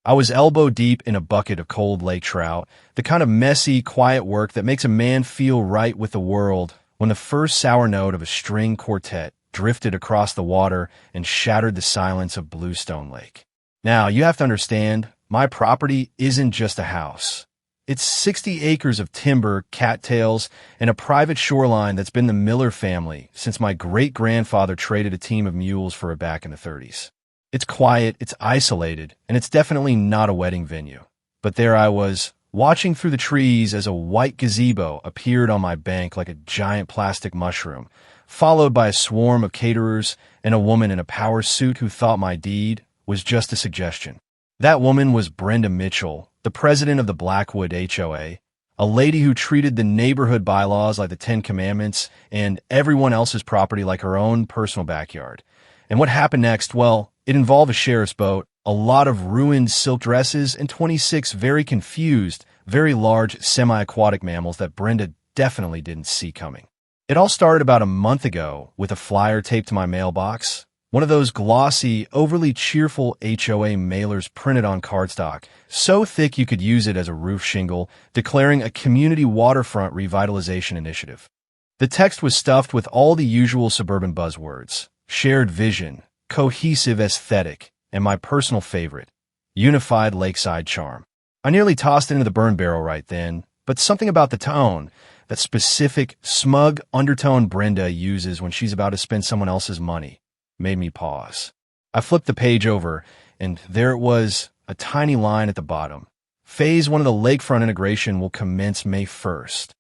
I was elbow deep in a bucket of cold lake trout, the kind of messy, quiet work that makes a man feel right with the world, when the first sour note of a string quartet drifted across the water and shattered the silence of Bluestone Lake. Now, you have to understand, my property isn't just a house. It's 60 acres of timber, cattails, and a private shoreline that's been the Miller family since my great-grandfather traded a team of mules for it back in the 30s. It's quiet, it's isolated, and it's definitely not a wedding venue. But there I was, watching through the trees as a white gazebo appeared on my bank like a giant plastic mushroom, followed by a swarm of caterers and a woman in a power suit who thought my deed was just a suggestion. That woman was Brenda Mitchell, the president of the Blackwood HOA, a lady who treated the neighborhood bylaws like the Ten Commandments and everyone else's property like her own personal backyard. And what happened next? Well, it involved a sheriff's boat, a lot of ruined silk dresses, and 26 very confused, very large semi-aquatic mammals that Brenda definitely didn't see coming. It all started about a month ago with a flyer taped to my mailbox, one of those glossy, overly cheerful HOA mailers printed on cardstock, so thick you could use it as a roof shingle, declaring a community waterfront revitalization initiative. The text was stuffed with all the usual suburban buzzwords: shared vision, cohesive aesthetic, and my personal favorite, unified lakeside charm. I nearly tossed it into the burn barrel right then, but something about the tone, that specific, smug undertone Brenda uses when she's about to spend someone else's money, made me pause. I flipped the page over, and there it was, a tiny line at the bottom. Phase 1 of the lakefront integration will commence May 1st.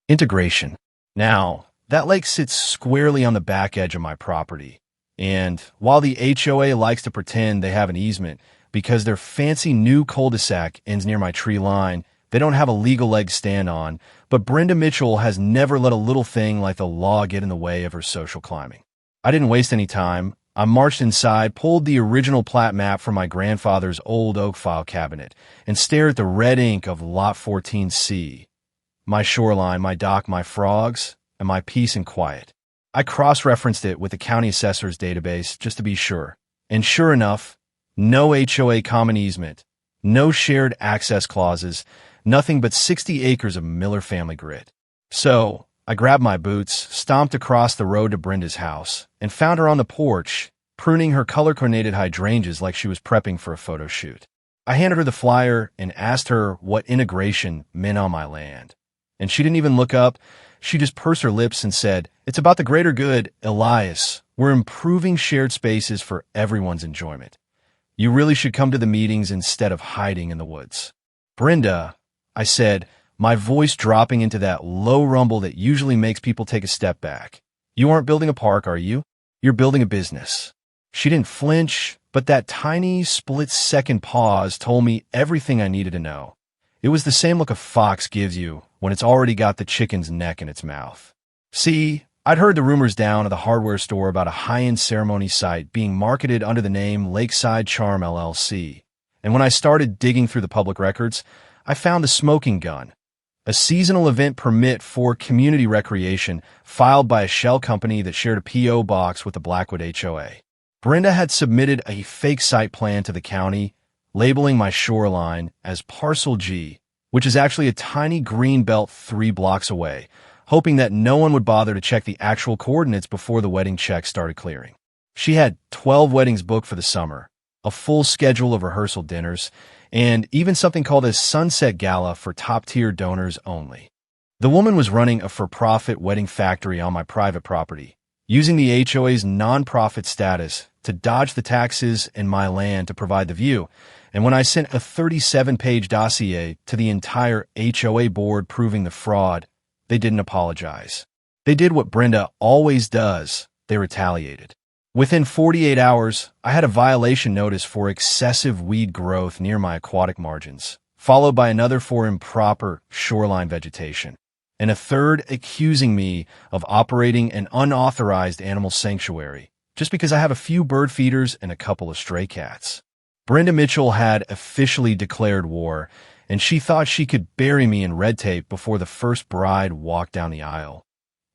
Integration. Now, that lake sits squarely on the back edge of my property. And while the HOA likes to pretend they have an easement because their fancy new cul-de-sac ends near my tree line, they don't have a legal leg to stand on, but Brenda Mitchell has never let a little thing like the law get in the way of her social climbing. I didn't waste any time. I marched inside, pulled the original plat map from my grandfather's old oak file cabinet, and stared at the red ink of Lot 14C. My shoreline, my dock, my frogs, and my peace and quiet. I cross-referenced it with the county assessor's database just to be sure. And sure enough, no HOA common easement, no shared access clauses, nothing but 60 acres of Miller family grit. So, I grabbed my boots, stomped across the road to Brenda's house, and found her on the porch, pruning her color-coordinated hydrangeas like she was prepping for a photo shoot. I handed her the flyer and asked her what integration meant on my land. And she didn't even look up. She just pursed her lips and said, "It's about the greater good, Elias. We're improving shared spaces for everyone's enjoyment. You really should come to the meetings instead of hiding in the woods." "Brenda," I said, my voice dropping into that low rumble that usually makes people take a step back. "You aren't building a park, are you? You're building a business." She didn't flinch, but that tiny split-second pause told me everything I needed to know. It was the same look a fox gives you when it's already got the chicken's neck in its mouth. See, I'd heard the rumors down at the hardware store about a high-end ceremony site being marketed under the name Lakeside Charm LLC. And when I started digging through the public records, I found a smoking gun, a seasonal event permit for community recreation filed by a shell company that shared a P.O. box with the Blackwood HOA. Brenda had submitted a fake site plan to the county, labeling my shoreline as Parcel G, which is actually a tiny green belt 3 blocks away, hoping that no one would bother to check the actual coordinates before the wedding checks started clearing. She had 12 weddings booked for the summer, a full schedule of rehearsal dinners, and even something called a sunset gala for top-tier donors only. The woman was running a for-profit wedding factory on my private property, using the HOA's non-profit status to dodge the taxes and my land to provide the view. And when I sent a 37-page dossier to the entire HOA board proving the fraud, they didn't apologize. They did what Brenda always does. They retaliated. Within 48 hours, I had a violation notice for excessive weed growth near my aquatic margins, followed by another for improper shoreline vegetation, and a third accusing me of operating an unauthorized animal sanctuary just because I have a few bird feeders and a couple of stray cats. Brenda Mitchell had officially declared war, and she thought she could bury me in red tape before the first bride walked down the aisle.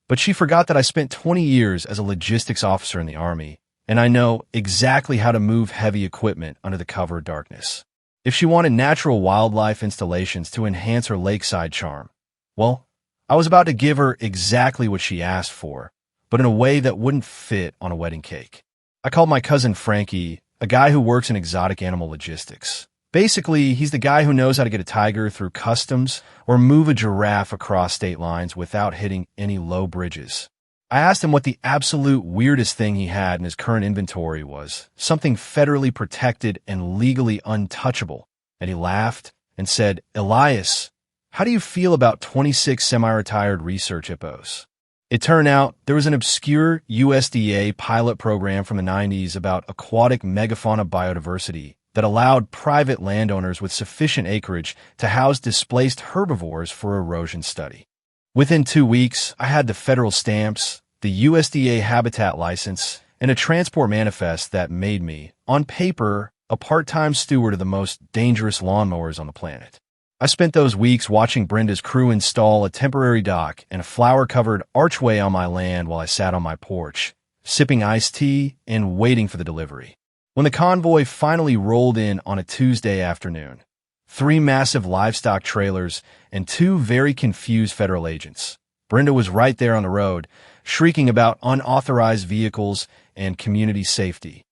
But she forgot that I spent 20 years as a logistics officer in the Army, and I know exactly how to move heavy equipment under the cover of darkness. if she wanted natural wildlife installations to enhance her lakeside charm. Well, I was about to give her exactly what she asked for, but in a way that wouldn't fit on a wedding cake. I called my cousin Frankie, a guy who works in exotic animal logistics. Basically, he's the guy who knows how to get a tiger through customs or move a giraffe across state lines without hitting any low bridges. I asked him what the absolute weirdest thing he had in his current inventory was, something federally protected and legally untouchable, and he laughed and said, "Elias, how do you feel about 26 semi-retired research hippos?" It turned out there was an obscure USDA pilot program from the 90s about aquatic megafauna biodiversity that allowed private landowners with sufficient acreage to house displaced herbivores for erosion study. Within 2 weeks, I had the federal stamps, the USDA habitat license, and a transport manifest that made me, on paper, a part-time steward of the most dangerous lawnmowers on the planet. I spent those weeks watching Brenda's crew install a temporary dock and a flower-covered archway on my land while I sat on my porch, sipping iced tea and waiting for the delivery. When the convoy finally rolled in on a Tuesday afternoon, 3 massive livestock trailers and 2 very confused federal agents, Brenda was right there on the road, shrieking about unauthorized vehicles and community safety.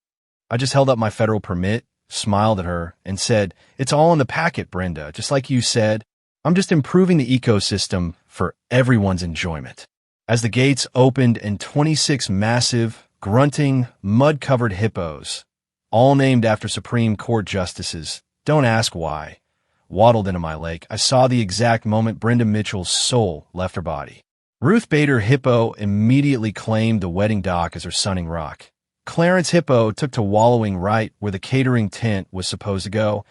I just held up my federal permit, smiled at her, and said, "It's all in the packet, Brenda. Just like you said, I'm just improving the ecosystem for everyone's enjoyment." As the gates opened and 26 massive, grunting, mud-covered hippos, all named after Supreme Court justices, don't ask why, waddled into my lake, I saw the exact moment Brenda Mitchell's soul left her body. Ruth Bader Hippo immediately claimed the wedding dock as her sunning rock. Clarence Hippo took to wallowing right where the catering tent was supposed to go,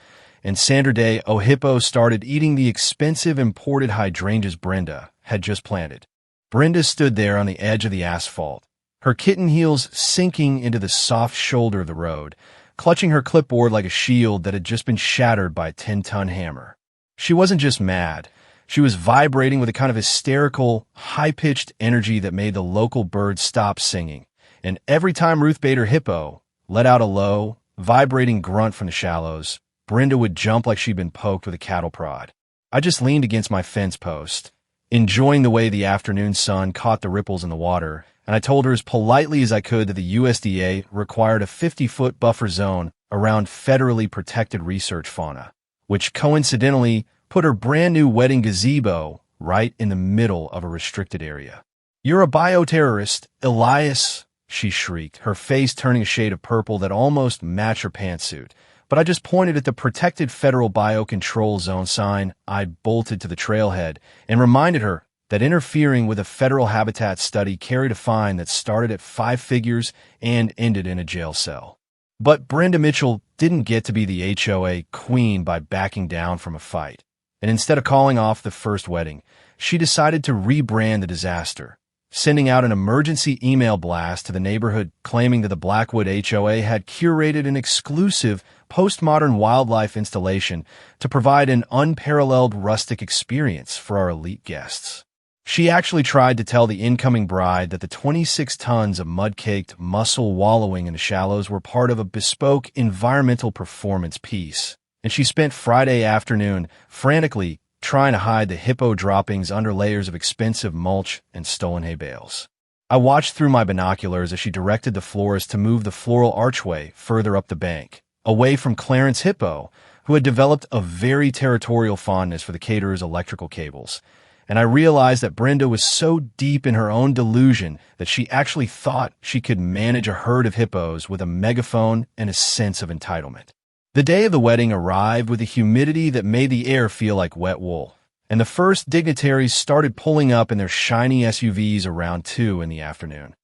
and Sandra Day O'Hippo started eating the expensive imported hydrangeas Brenda had just planted. Brenda stood there on the edge of the asphalt, her kitten heels sinking into the soft shoulder of the road, clutching her clipboard like a shield that had just been shattered by a 10-ton hammer. She wasn't just mad. She was vibrating with a kind of hysterical, high-pitched energy that made the local birds stop singing. And every time Ruth Bader Hippo let out a low, vibrating grunt from the shallows, Brenda would jump like she'd been poked with a cattle prod. I just leaned against my fence post, enjoying the way the afternoon sun caught the ripples in the water, and I told her as politely as I could that the USDA required a 50-foot buffer zone around federally protected research fauna, which coincidentally put her brand-new wedding gazebo right in the middle of a restricted area. "You're a bioterrorist, Elias," she shrieked, her face turning a shade of purple that almost matched her pantsuit. But I just pointed at the protected federal biocontrol zone sign I bolted to the trailhead and reminded her that interfering with a federal habitat study carried a fine that started at 5 figures and ended in a jail cell. But Brenda Mitchell didn't get to be the HOA queen by backing down from a fight. And instead of calling off the first wedding, she decided to rebrand the disaster, sending out an emergency email blast to the neighborhood claiming that the Blackwood HOA had curated an exclusive postmodern wildlife installation to provide an unparalleled rustic experience for our elite guests. She actually tried to tell the incoming bride that the 26 tons of mud-caked mussel wallowing in the shallows were part of a bespoke environmental performance piece, and she spent Friday afternoon frantically trying to hide the hippo droppings under layers of expensive mulch and stolen hay bales. I watched through my binoculars as she directed the florist to move the floral archway further up the bank, away from Clarence Hippo, who had developed a very territorial fondness for the caterer's electrical cables. And I realized that Brenda was so deep in her own delusion that she actually thought she could manage a herd of hippos with a megaphone and a sense of entitlement. The day of the wedding arrived with a humidity that made the air feel like wet wool, and the first dignitaries started pulling up in their shiny SUVs around 2 in the afternoon.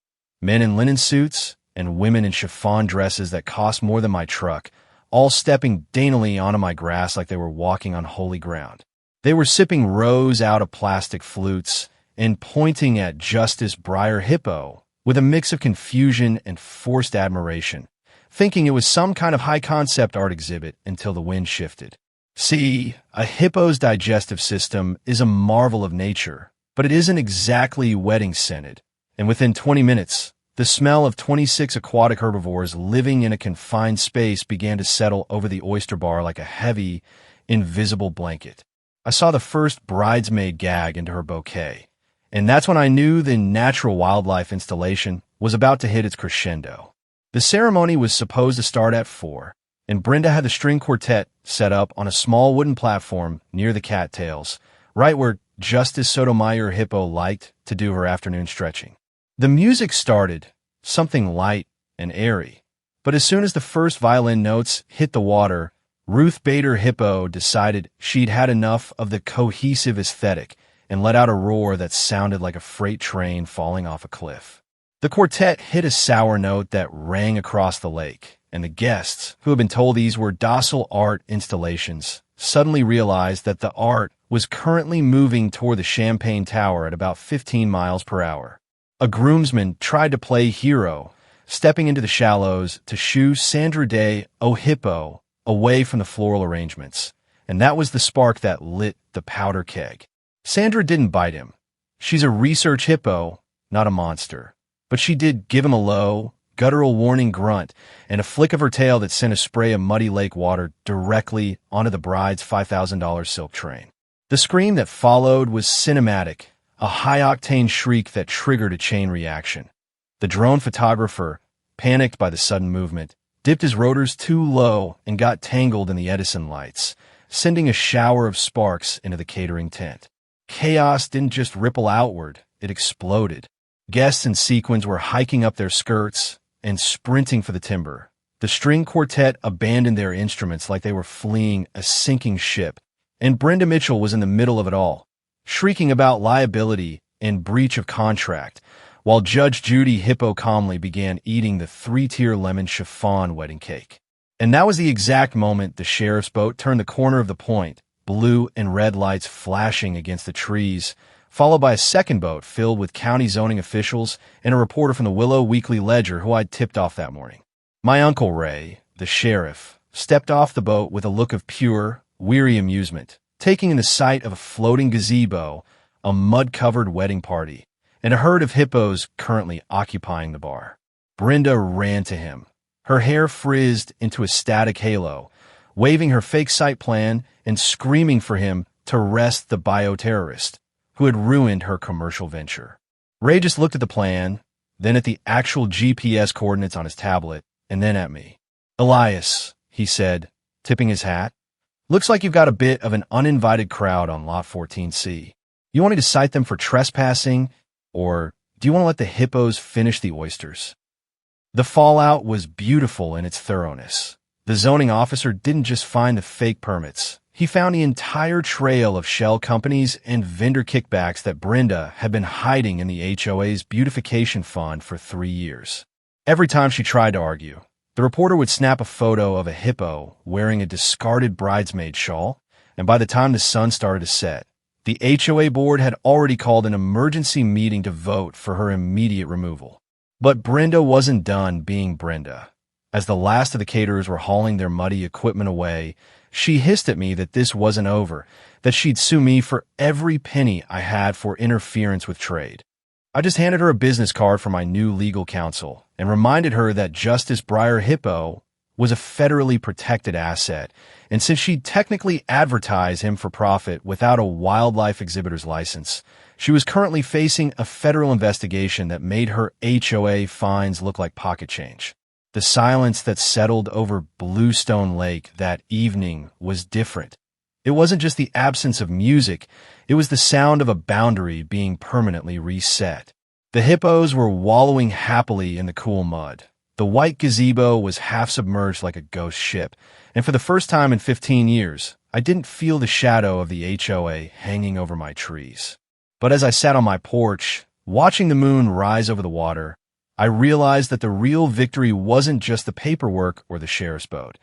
Men in linen suits and women in chiffon dresses that cost more than my truck, all stepping daintily onto my grass like they were walking on holy ground. They were sipping rose out of plastic flutes and pointing at Justice Breyer Hippo with a mix of confusion and forced admiration, thinking it was some kind of high-concept art exhibit until the wind shifted. See, a hippo's digestive system is a marvel of nature, but it isn't exactly wedding-scented, and within 20 minutes, The smell of 26 aquatic herbivores living in a confined space began to settle over the oyster bar like a heavy, invisible blanket. I saw the first bridesmaid gag into her bouquet, and that's when I knew the natural wildlife installation was about to hit its crescendo. The ceremony was supposed to start at 4, and Brenda had the string quartet set up on a small wooden platform near the cattails, right where Justice Sotomayor Hippo liked to do her afternoon stretching. The music started, something light and airy, but as soon as the first violin notes hit the water, Ruth Bader Hippo decided she'd had enough of the cohesive aesthetic and let out a roar that sounded like a freight train falling off a cliff. The quartet hit a sour note that rang across the lake, and the guests, who had been told these were docile art installations, suddenly realized that the art was currently moving toward the Champagne Tower at about 15 miles per hour. A groomsman tried to play hero, stepping into the shallows to shoo Sandra Day Hippo away from the floral arrangements, and that was the spark that lit the powder keg. Sandra didn't bite him. She's a research hippo, not a monster. But she did give him a low, guttural warning grunt and a flick of her tail that sent a spray of muddy lake water directly onto the bride's $5,000 silk train. The scream that followed was cinematic, a high-octane shriek that triggered a chain reaction. The drone photographer, panicked by the sudden movement, dipped his rotors too low and got tangled in the Edison lights, sending a shower of sparks into the catering tent. Chaos didn't just ripple outward, it exploded. Guests in sequins were hiking up their skirts and sprinting for the timber. The string quartet abandoned their instruments like they were fleeing a sinking ship, and Brenda Mitchell was in the middle of it all, shrieking about liability and breach of contract, while Judge Judy Hippo calmly began eating the 3-tier lemon chiffon wedding cake. And that was the exact moment the sheriff's boat turned the corner of the point, blue and red lights flashing against the trees, followed by a second boat filled with county zoning officials and a reporter from the Willow Weekly Ledger who I'd tipped off that morning. My Uncle Ray, the sheriff, stepped off the boat with a look of pure, weary amusement, taking in the sight of a floating gazebo, a mud-covered wedding party, and a herd of hippos currently occupying the bar. Brenda ran to him, her hair frizzed into a static halo, waving her fake site plan and screaming for him to arrest the bioterrorist who had ruined her commercial venture. Ray just looked at the plan, then at the actual GPS coordinates on his tablet, and then at me. "Elias," he said, tipping his hat, "looks like you've got a bit of an uninvited crowd on Lot 14C. You want me to cite them for trespassing, or do you want to let the hippos finish the oysters?" The fallout was beautiful in its thoroughness. The zoning officer didn't just find the fake permits. He found the entire trail of shell companies and vendor kickbacks that Brenda had been hiding in the HOA's beautification fund for 3 years. Every time she tried to argue, the reporter would snap a photo of a hippo wearing a discarded bridesmaid shawl, and by the time the sun started to set, the HOA board had already called an emergency meeting to vote for her immediate removal. But Brenda wasn't done being Brenda. As the last of the caterers were hauling their muddy equipment away, she hissed at me that this wasn't over, that she'd sue me for every penny I had for interference with trade. I just handed her a business card for my new legal counsel and reminded her that Justice Breyer Hippo was a federally protected asset, and since she'd technically advertised him for profit without a wildlife exhibitor's license, she was currently facing a federal investigation that made her HOA fines look like pocket change. The silence that settled over Bluestone Lake that evening was different. It wasn't just the absence of music, it was the sound of a boundary being permanently reset. The hippos were wallowing happily in the cool mud. The white gazebo was half submerged like a ghost ship, and for the first time in 15 years, I didn't feel the shadow of the HOA hanging over my trees. But as I sat on my porch, watching the moon rise over the water, I realized that the real victory wasn't just the paperwork or the sheriff's boat.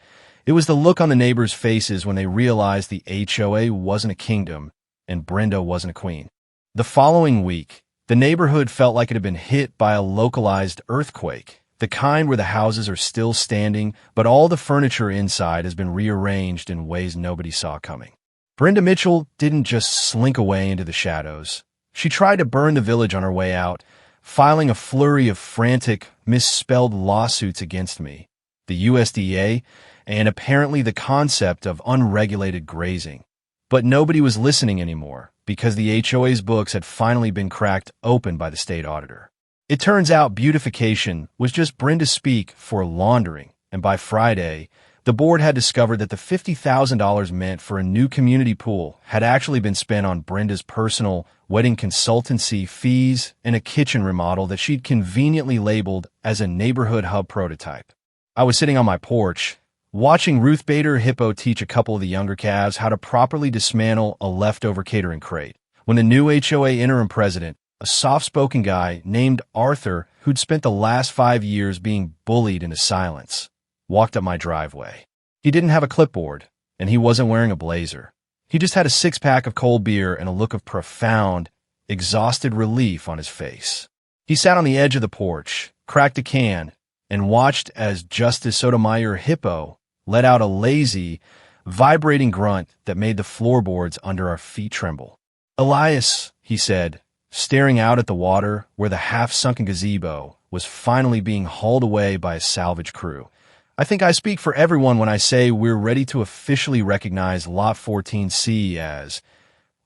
It was the look on the neighbors' faces when they realized the HOA wasn't a kingdom and Brenda wasn't a queen. The following week, the neighborhood felt like it had been hit by a localized earthquake, the kind where the houses are still standing, but all the furniture inside has been rearranged in ways nobody saw coming. Brenda Mitchell didn't just slink away into the shadows. She tried to burn the village on her way out, filing a flurry of frantic, misspelled lawsuits against me, the USDA, and apparently the concept of unregulated grazing. But nobody was listening anymore because the HOA's books had finally been cracked open by the state auditor. It turns out beautification was just Brenda's speak for laundering, and by Friday, the board had discovered that the $50,000 meant for a new community pool had actually been spent on Brenda's personal wedding consultancy fees and a kitchen remodel that she'd conveniently labeled as a neighborhood hub prototype. I was sitting on my porch, watching Ruth Bader Hippo teach a couple of the younger calves how to properly dismantle a leftover catering crate, when the new HOA interim president, a soft-spoken guy named Arthur who'd spent the last 5 years being bullied into silence, walked up my driveway. He didn't have a clipboard, and he wasn't wearing a blazer. He just had a six-pack of cold beer and a look of profound, exhausted relief on his face. He sat on the edge of the porch, cracked a can, and watched as Justice Sotomayor Hippo let out a lazy, vibrating grunt that made the floorboards under our feet tremble. "Elias," he said, staring out at the water where the half-sunken gazebo was finally being hauled away by a salvage crew. "I think I speak for everyone when I say we're ready to officially recognize Lot 14C as,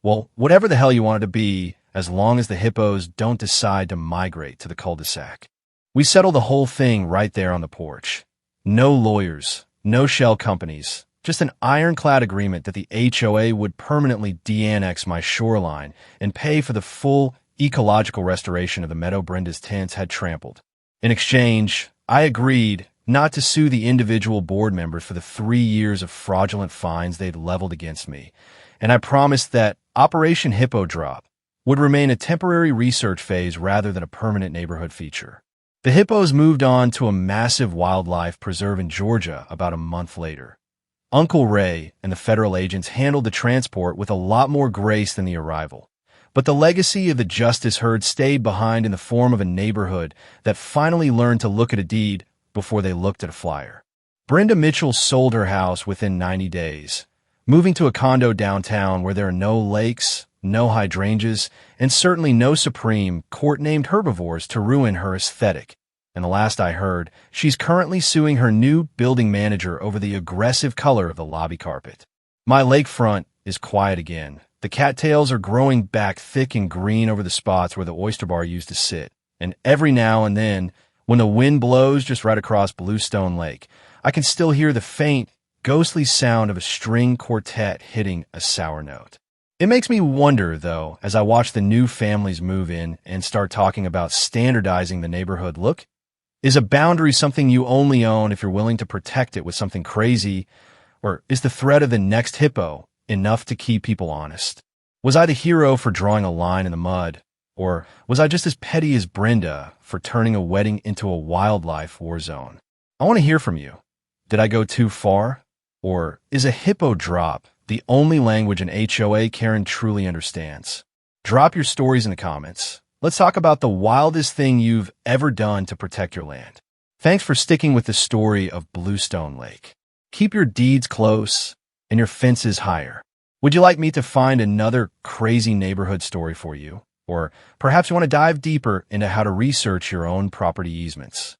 well, whatever the hell you want it to be, as long as the hippos don't decide to migrate to the cul-de-sac." We settled the whole thing right there on the porch. No lawyers, no shell companies, just an ironclad agreement that the HOA would permanently de-annex my shoreline and pay for the full ecological restoration of the meadow Brenda's tents had trampled. In exchange, I agreed not to sue the individual board members for the 3 years of fraudulent fines they'd leveled against me, and I promised that Operation Hippo Drop would remain a temporary research phase rather than a permanent neighborhood feature. The hippos moved on to a massive wildlife preserve in Georgia about a month later. Uncle Ray and the federal agents handled the transport with a lot more grace than the arrival. But the legacy of the justice herd stayed behind in the form of a neighborhood that finally learned to look at a deed before they looked at a flyer. Brenda Mitchell sold her house within 90 days, moving to a condo downtown where there are no lakes, no hydrangeas, and certainly no Supreme Court-named herbivores to ruin her aesthetic. And the last I heard, she's currently suing her new building manager over the aggressive color of the lobby carpet. My lakefront is quiet again. The cattails are growing back thick and green over the spots where the oyster bar used to sit. And every now and then, when the wind blows just right across Bluestone Lake, I can still hear the faint, ghostly sound of a string quartet hitting a sour note. It makes me wonder, though, as I watch the new families move in and start talking about standardizing the neighborhood look, is a boundary something you only own if you're willing to protect it with something crazy, or is the threat of the next hippo enough to keep people honest? Was I the hero for drawing a line in the mud, or was I just as petty as Brenda for turning a wedding into a wildlife war zone? I want to hear from you. Did I go too far? Or is a hippo drop the only language an HOA Karen truly understands? Drop your stories in the comments. Let's talk about the wildest thing you've ever done to protect your land. Thanks for sticking with the story of Bluestone Lake. Keep your deeds close and your fences higher. Would you like me to find another crazy neighborhood story for you? Or perhaps you want to dive deeper into how to research your own property easements?